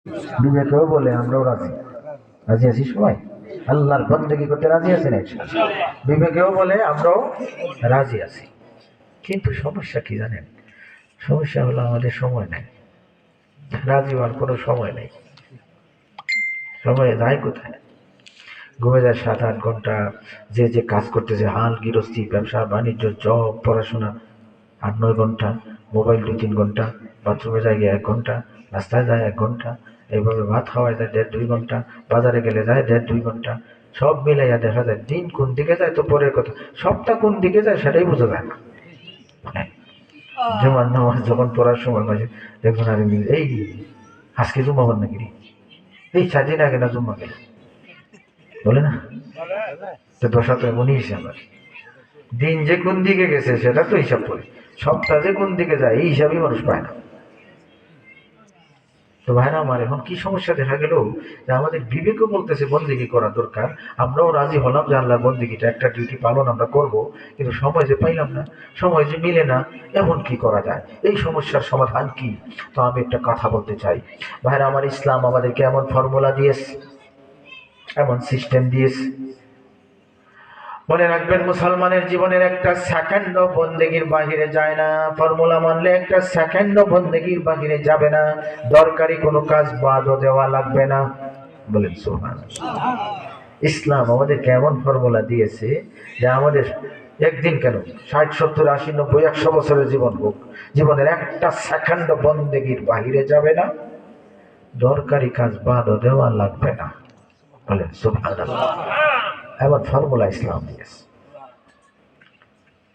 বিবেকেও বলে আমরাও রাজি রাজি আছি সবাই আল্লাহর বন্দেগী করতে রাজি আছেন বিবেকেও বলে আমরাও রাজি আছি কিন্তু সমস্যা কি জানেন সমস্যা হলো আমাদের সময় নাই রাজি হওয়ার কোনো সময় নেই সময় যায় কোথায় ঘুমে যায় 7-8 ঘন্টা যে যে কাজ করতেছে হাল গৃহস্থী ব্যবসা বাণিজ্য জব পড়াশোনা 8-9 ঘন্টা মোবাইল 2-3 ঘন্টা বাথরুমে যায় 1 ঘন্টা রাস্তায় যায় 1 ঘন্টা এইভাবে ভাত খাওয়ায় যায় 1.5-2 ঘন্টা বাজারে গেলে যায় 1.5-2 ঘন্টা সব মিলাইয়া দেখা যায় দিন কোন দিকে যায় তো পরের কথা সপ্তাহ কোন দিকে যায় সেটাই বোঝা যায় না হ্যাঁ জুমার নামাজ যখন পড়ার সময় মাঝে দেখুন আরে এই আজকে জুম্মা হন নাকি এই 4 দিন আগে না জুম্মা গেল বলে না তো দশা তো এমনই হিসাব আর দিন যে কোন দিকে গেছে সেটা তো হিসাব করে সপ্তাহ যে কোন দিকে যায় এই হিসাবই মানুষ পায় না তো ভাইরা আমার এখন কি সমস্যা দেখা গেল যে আমাদের বিবেকও বলতেছে বন্দেগী করা দরকার আমরাও রাজি হলাম যে আল্লাহর বন্দেগীটা একটা ডিউটি পালন আমরা করব কিন্তু সময় যে পাইলাম না সময় যে মিলে না এখন কি করা যায় এই সমস্যার সমাধান কি তো আমি একটা কথা বলতে চাই ভাইরা আমার ইসলাম আমাদেরকে এমন ফর্মুলা দিয়েছে এমন সিস্টেম দিয়েছে মনে রাখবেন মুসলমানের জীবনের একটা সেকেন্ড বন্দেগীর বাহিরে যায় না ফর্মুলা মানলে একটা সেকেন্ড বন্দেগীর বাহিরে যাবে না দরকারি কোনো কাজ বাদও দেওয়া লাগবে না বলেন সুবহানাল্লাহ ইসলাম আমাদের কেমন ফর্মুলা দিয়েছে যে আমাদের একদিন কেন 60, 70, 80, 90, 100 বছরের জীবন হোক জীবনের একটা সেকেন্ড বন্দেগীর বাহিরে যাবে না দরকারি কাজ বাদও দেওয়া লাগবে না বলেন সুবহানাল্লাহ এমন ফর্মুলা ইসলাম দিয়েছে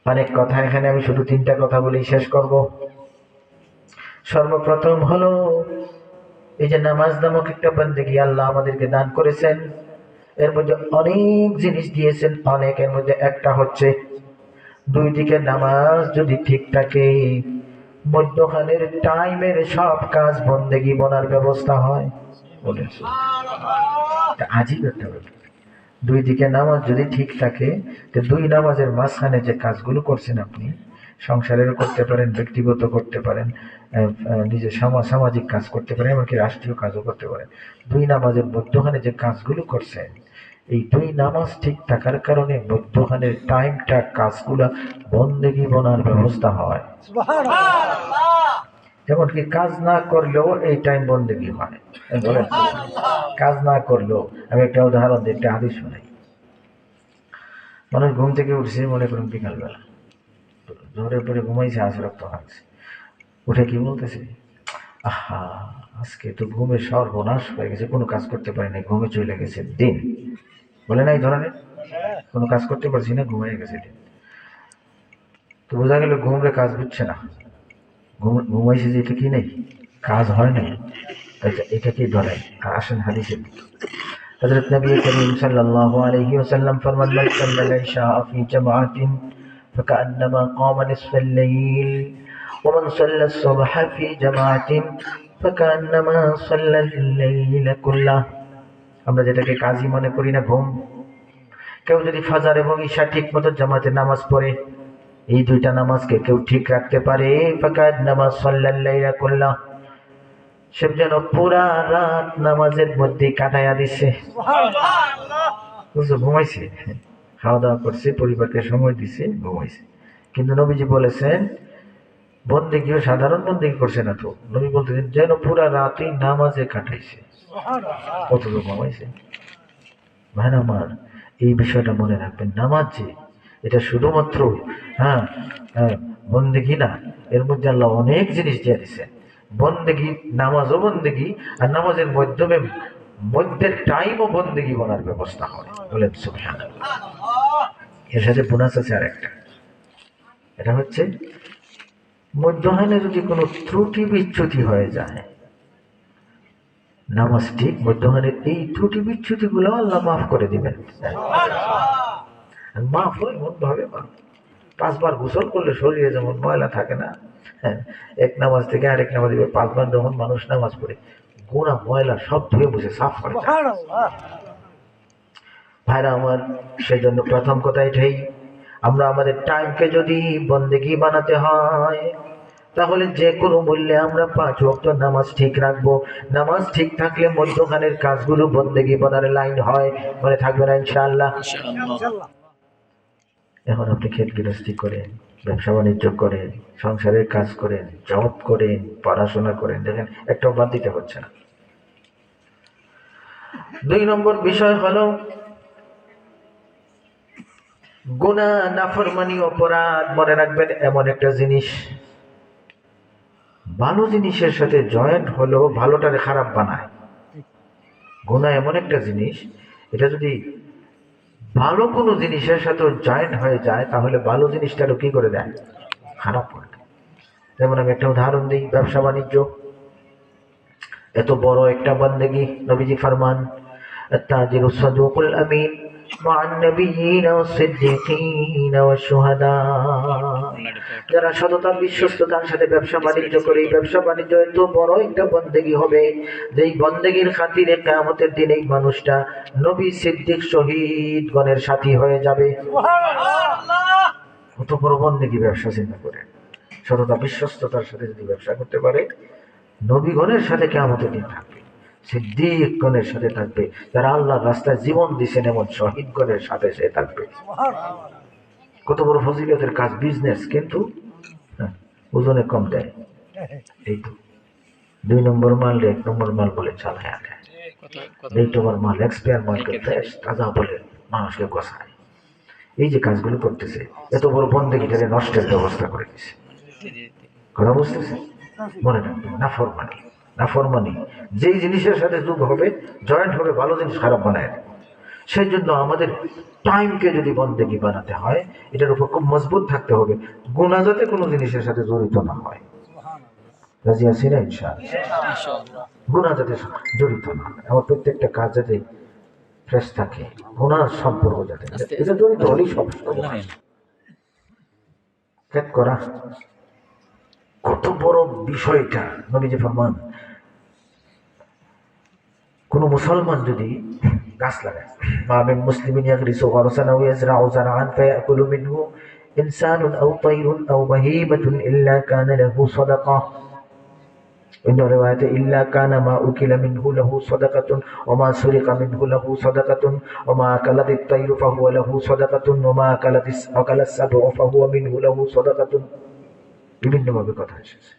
অনেক কথা এখানে আমি শুধু 3টা কথা বলেই শেষ করব সর্বপ্রথম হলো এই যে নামাজ নামক একটা বন্দেগী আল্লাহ আমাদেরকে দান করেছেন এর মধ্যে অনেক জিনিস দিয়েছেন অনেকের মধ্যে একটা হচ্ছে 2 দিকে নামাজ যদি ঠিক থাকে মধ্যখানের টাইমের সব কাজ বন্দেগী বনার ব্যবস্থা হয় বলেছে আজীব একটা ব্যাপার 2 দিকে নামাজ যদি ঠিক থাকে তো 2 নামাজের মাঝখানে যে কাজগুলো করছেন আপনি সংসারেরও করতে পারেন ব্যক্তিগত করতে পারেন নিজের সামাজিক কাজ করতে পারেন এমনকি রাষ্ট্রীয় কাজও করতে পারেন 2 নামাজের মধ্যখানে যে কাজগুলো করছেন এই 2 নামাজ ঠিক থাকার কারণে মধ্যখানের টাইমটা কাজগুলা বন্দেগী বনার ব্যবস্থা হয় এমনকি কাজ না করলেও এই টাইম বন্দেগী হয় বলেন কাজ না করলেও আমি একটা উদাহরণ দিই একটা হাদিস শোনাই মানুষ ঘুম থেকে উঠছে মনে করুন বিকালবেলা জোরের পরে ঘুমাইছে আসরক্ত হাঁটছে উঠে কি বলতেছে আহা আজকে তো ঘুমে সর্বনাশ হয়ে গেছে কোনো কাজ করতে পারি না ঘুমে চলে গেছে দিন বলে না এই ধরনের কোনো কাজ করতে পারছি না ঘুমিয়ে গেছে দিন তো বোঝা গেল ঘুমরে কাজ বুঝছে না ঘুমাইছে যে এটা কি নেই কাজ হয় না এটাকেই ধরাই আর আসেন হাদিসের দিকে हजरत नबी करीम सल्लल्लाहु अलैहि वसल्लम फरमान मन सल्ला इशा फी जमाअतिन फकअन्नमा قام نصف الليل ومن صلى الصبح في جماعة فكأنما صلى الليل كله আমরা যেটাকে কাজী মনে করি না ঘুম কেউ যদি ফাজার এবং ঈশা ঠিকমতো জামাতে নামাজ পড়ে এই 2টা নামাজকে কেউ ঠিক রাখতে পারে ফাকান্নামা সাল্লাল্লাইলা কুল্লাহ সে যেন পুরা রাত নামাজের মধ্যে কাটাইয়া দিচ্ছে ঘুমাইছে খাওয়া দাওয়া করছে পরিবারকে সময় দিছে ঘুমাইছে কিন্তু নবীজি বলেছেন বন্দেগীও সাধারণ বন্দেগী করছে না তো নবী বলতেছেন যেন পুরা রাতই নামাজে কাটাইছে অথচ ঘুমাইছে ভাই আমার এই বিষয়টা মনে রাখবেন নামাজ যে এটা শুধুমাত্র হ্যাঁ বন্দেগী না এর মধ্যে আল্লাহ অনেক জিনিস দিয়ে দিচ্ছেন বন্দেগী নামাজও বন্দেগী আর নামাজের মাধ্যমে মধ্যের টাইমও বন্দেগী বলার ব্যবস্থা হয় বলেন সুবহানাল্লাহ এর সাথে বোনাস আছে আরেকটা এটা হচ্ছে মধ্যখানে যদি কোনো ত্রুটি বিচ্যুতি হয়ে যায় নামাজ ঠিক মধ্যখানে এই ত্রুটি বিচ্যুতি গুলো আল্লাহ মাফ করে দিবেন মাফ হয় এমন ভাবে মাফ 5 বার গোসল করলে শরীরে যেমন ময়লা থাকে না হ্যাঁ এক নামাজ থেকে আরেক নামাজ 5 বার যখন মানুষ নামাজ পড়ে গুনাহ ময়লা সব ধুয়ে মুছে সাফ করে ভাইরা আমার সেজন্য প্রথম কথা এটাই আমরা আমাদের টাইমকে যদি বন্দেগী বানাতে হয় তাহলে যে কোনো মূল্যে আমরা 5 ওয়াক্ত নামাজ ঠিক রাখবো। নামাজ ঠিক থাকলে মধ্যখানের কাজগুলো বন্দেগী বানার লাইন হয়, মনে থাকবে না ইনশাআল্লাহ। এখন আপনি ক্ষেত গৃহস্থী করেন, ব্যবসা বাণিজ্য করেন, সংসারের কাজ করেন, জব করেন, পড়াশোনা করেন, দেখেন একটাও বাদ দিতে হচ্ছে না। 2 নম্বর বিষয় হলো গুনাহ, নাফরমানি, অপরাধ। মনে রাখবেন এমন একটা জিনিস, ভালো জিনিসের সাথে জয়েন্ট হলো ভালোটারে খারাপ বানায়। গুনাহ এমন একটা জিনিস, এটা যদি ভালো কোনো জিনিসের সাথে জয়েন্ট হয়ে যায় তাহলে ভালো জিনিসটারও কি করে দেয়, খারাপ করে দেয়। যেমন আমি একটা উদাহরণ দিই, ব্যবসা বাণিজ্য এত বড় একটা বান্দেগী। নবীজি ফরমান আত-তাজিরুস সাদুকুল আমিন মা'আন নাবিয়্যিনা ওয়াস-সিদ্দীকিনা ওয়াশ-শুহাদা। যারা সততা বিশ্বস্ততার সাথে ব্যবসা বাণিজ্য করে, এই ব্যবসা বাণিজ্য এত বড় একটা বান্দেগী হবে যেই বান্দেগীর খাতিরে কিয়ামতের দিন এই মানুষটা নবী, সিদ্দিক, শহীদগণের সাথী হয়ে যাবে। সুবহানাল্লাহ! কত বড় বান্দেগী ব্যবসা, চিন্তা করে। সততা বিশ্বস্ততার সাথে যদি ব্যবসা করতে পারে, নবীগণের সাথে কিয়ামতের দিন থাকবে, সিদ্দিকগণের সাথে থাকবে, যারা আল্লাহর রাস্তায় জীবন দিয়েছেন এমন শহীদগণের সাথে সে থাকবে। কত বড় ফজিলতের কাজ বিজনেস, কিন্তু ওজনে কম দেয়। এই তো 2 নম্বর মাল 1 নম্বর মাল বলে চালায় আনে, 2 নম্বর মাল এক্সপায়ার মালকে ফ্রেশ তাজা বলে মানুষকে গোছায়। এই যে কাজগুলো করতেছে, এত বড় বন্দেগীটারে নষ্টের ব্যবস্থা করে দিছে। কথা বুঝতেছে? মনে রাখবেন, নাফরমানি, নাফরমানি যেই জিনিসের সাথে যোগ হবে, জয়েন্ট হবে, ভালো জিনিস খারাপ বানায় দেবে। সেই জন্য আমাদের টাইমকে যদি বন্দেগী বানাতে হয়, এটার উপর খুব মজবুত থাকতে হবে, গুনাহ যাতে কোনো জিনিসের সাথে জড়িত না হয়। রাজি আছি না ইনশাআল্লাহ? গুনাহ যাতে জড়িত না হয়, আমার প্রত্যেকটা কাজ যাতে ফ্রেশ থাকে, গুনাহর সম্পর্ক যাতে এটা জড়িত হলেই সব ক্ষেত করা। কত বড় বিষয়টা। নবীজি ফরমান কোন মুসলমান যদি গাছ লাগায়, মা মিন মুসলিমিন ইয়াগরিসু গারসান আও ইয়াজরাউ জারআন ফায়াকুলু মিনহু ইনসানুন আও তায়রুন আও বাহীমাতুন ইল্লা কানা লাহু সাদাকাহ। ইন রিওয়ায়াতে ইল্লা কানা মা উকিলা মিনহু লাহু সাদাকাতুন ওয়া মা সুরিকা মিনহু লাহু সাদাকাতুন ওয়া মা আকালাতিত তায়রু ফাহুয়া লাহু সাদাকাতুন ওয়া মা আকালাস সাবউ ফাহুয়া মিনহু লাহু সাদাকাতুন। বিভিন্নভাবে কথা এসেছে।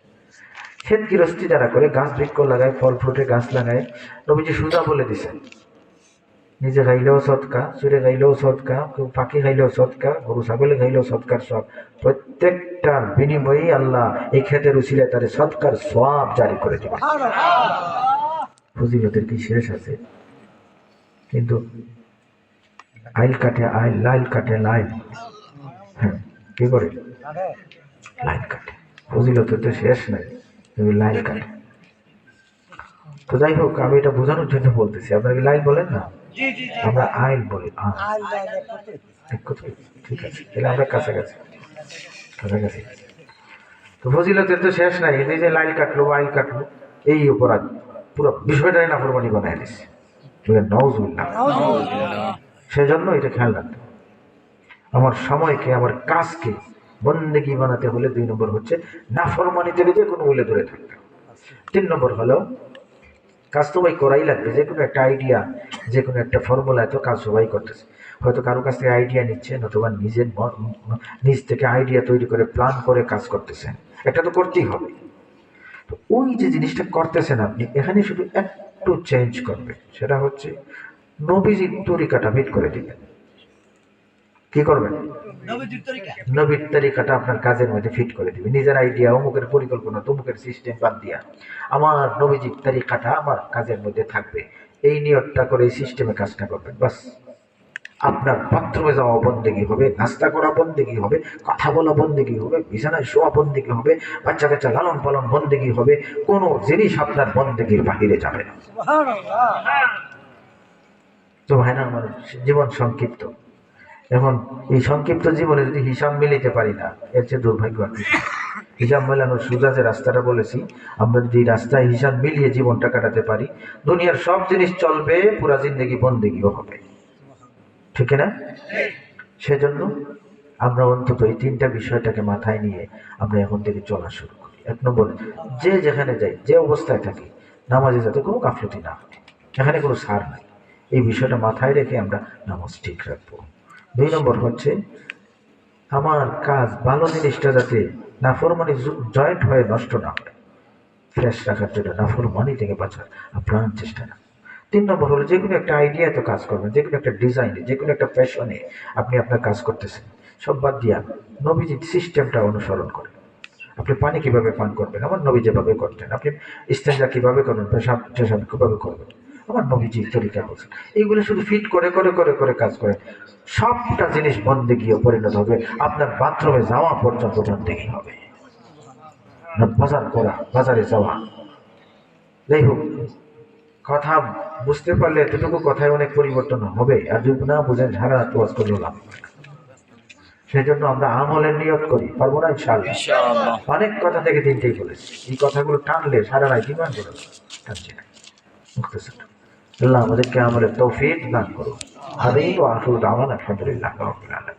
ক্ষেত গৃহস্থী যারা করে, গাছ বৃক্ষ লাগায়, ফল ফ্রুটের গাছ লাগায়, নবীজি সুজা বলে দিছেন, নিজে খাইলেও সৎকা, চুরে খাইলেও সৎকা, পাখি খাইলেও সৎকা, গরু ছাগলে খাইলেও সৎকার সব, প্রত্যেকটার বিনিময়েই আল্লাহ এই ক্ষেতের উসিলায় তাদের সৎকার সওয়াব জারি করে দিবে। ফজিলতের কি শেষ আছে? কিন্তু আইল কাটে আইল, লাইল কাটে লাইল। হ্যাঁ, কি করে? লাইল কাটে। ফজিলতের তো শেষ নাই, লাইল কাটে। তো যাই হোক, আমি এটা বোঝানোর জন্য বলতেছি, আপনারা কি লাইল বলেন না? আমরা আইল বলি। ঠিক আছে, তাহলে আমরা কাছাকাছি কাছাকাছি। তো ফজিলতের তো শেষ নাই, এই যে লাইল কাটলো আইল কাটলো, এই অপরাধ পুরো বিষয়টাই নাফরমানি বানায় দিচ্ছে। নাউজুবিল্লাহ। সেজন্য এটা খেয়াল রাখতে হবে। আমার সময়কে, আমার কাজকে বন্দেগী বানাতে হলে 2 নম্বর হচ্ছে নাফরমানি থেকে যে কোনো মূল্যে দূরে থাকতে হবে। 3 নম্বর হলো কাজ তো ভাই করাই লাগবে। যে কোনো একটা আইডিয়া, যে কোনো একটা ফর্মুলা, এত কাজ সবাই করতেছে। হয়তো কারো কাছ থেকে আইডিয়া নিচ্ছে, নতুবা নিজ থেকে আইডিয়া তৈরি করে প্ল্যান করে কাজ করতেছেন, এটা তো করতেই হবে। তো ওই যে জিনিসটা করতেছেন আপনি, এখানে শুধু একটু চেঞ্জ করবে, সেটা হচ্ছে নবীজির তরিকাটা ফিট করে দিবেন। কি করবেন? নবীর তরিকাটা আপনার কাজের মধ্যে ফিট করে দিবে। নিজের আইডিয়া, অমুকের পরিকল্পনা, তমুকের সিস্টেম বাদ দিয়া আমার নবীজির তরিকাটা আমার কাজের মধ্যে থাকবে, এই নিয়তটা করে এই সিস্টেমে কাজটা করবেন। বাস, আপনার বাথরুমে যাওয়া বন্দেগী হবে, নাস্তা করা বন্দেগী হবে, কথা বলা বন্দেগী হবে, বিছানায় শোয়া বন্দেগী হবে, বাচ্চা কাচ্চা লালন পালন বন্দেগী হবে, কোনো জিনিস আপনার বন্দেগীর বাহিরে যাবে না। তো ভাই না, আমার জীবন সংক্ষিপ্ত। এখন এই সংক্ষিপ্ত জীবনে যদি হিসাব মিলাইতে পারি না, এর চেয়ে দুর্ভাগ্য আর কিছু। হিসাব মেলানোর সোজা যে রাস্তাটা বলেছি, আমরা যদি রাস্তায় হিসাব মিলিয়ে জীবনটা কাটাতে পারি, দুনিয়ার সব জিনিস চলবে, পুরা জিন্দেগি বন্দেগীও হবে, ঠিক না? সেজন্য আমরা অন্তত এই 3টা বিষয়টাকে মাথায় নিয়ে আমরা এখন থেকে চলা শুরু করি। এক নম্বর, যে যেখানে যাই, যে অবস্থায় থাকি, নামাজে যাতে কোনো গাফলতি না হয়, এখানে কোনো সার নাই। এই বিষয়টা মাথায় রেখে আমরা নামাজ ঠিক রাখবো। 2 নম্বর হচ্ছে আমার কাজ ভালো জিনিসটা যাতে নাফরমানি জয়েন্ট হয়ে নষ্ট না হয়, ফ্রেশ রাখার জন্য নাফরমানি থেকে বাঁচার আপ্রাণ চেষ্টা না। 3 নম্বর হলো যে কোনো একটা আইডিয়াতে কাজ করবেন, যে কোনো একটা ডিজাইনে, যে কোনো একটা ফ্যাশনে আপনি আপনার কাজ করতেছেন, সব বাদ দিয়া নবীজির সিস্টেমটা অনুসরণ করেন। আপনি পানি কিভাবে পান করবেন, আমার নবী যেভাবে করতেন। আপনি ইস্তেঞ্জা কিভাবে করবেন, পেশাব টেশাব কিভাবে করবেন, আমার নবীজি তরিকা বলছেন। এইগুলো শুধু ফিট করে করে করে করে কাজ করে সবটা জিনিস বন্দেগীও পরিণত হবে। আপনার বাথরুমে যাওয়া পর্যন্ত বন্দেগী হবে, না বাজার করা, বাজারে যাওয়া। যাই হোক, কথা বুঝতে পারলে এতটুকু কথায় অনেক পরিবর্তন হবে, আর যদি না বুঝেন সারা রাত ওয়াজ করে লাভ হবে না। সেই জন্য আমরা আমলের নিয়ত করি, পারবো না ইনশাআল্লাহ। অনেক কথা থেকে তিনটেই বলেছি, এই কথাগুলো টানলে সারা রাত ডিমান্ড করে টানছি না। মুক্তসর আল্লাহ আমাদেরকে আমলের তৌফিক দান করুন। আমিন ওয়া আখিরু দাওয়ানা আলহামদুলিল্লাহ রাব্বিল আলামিন।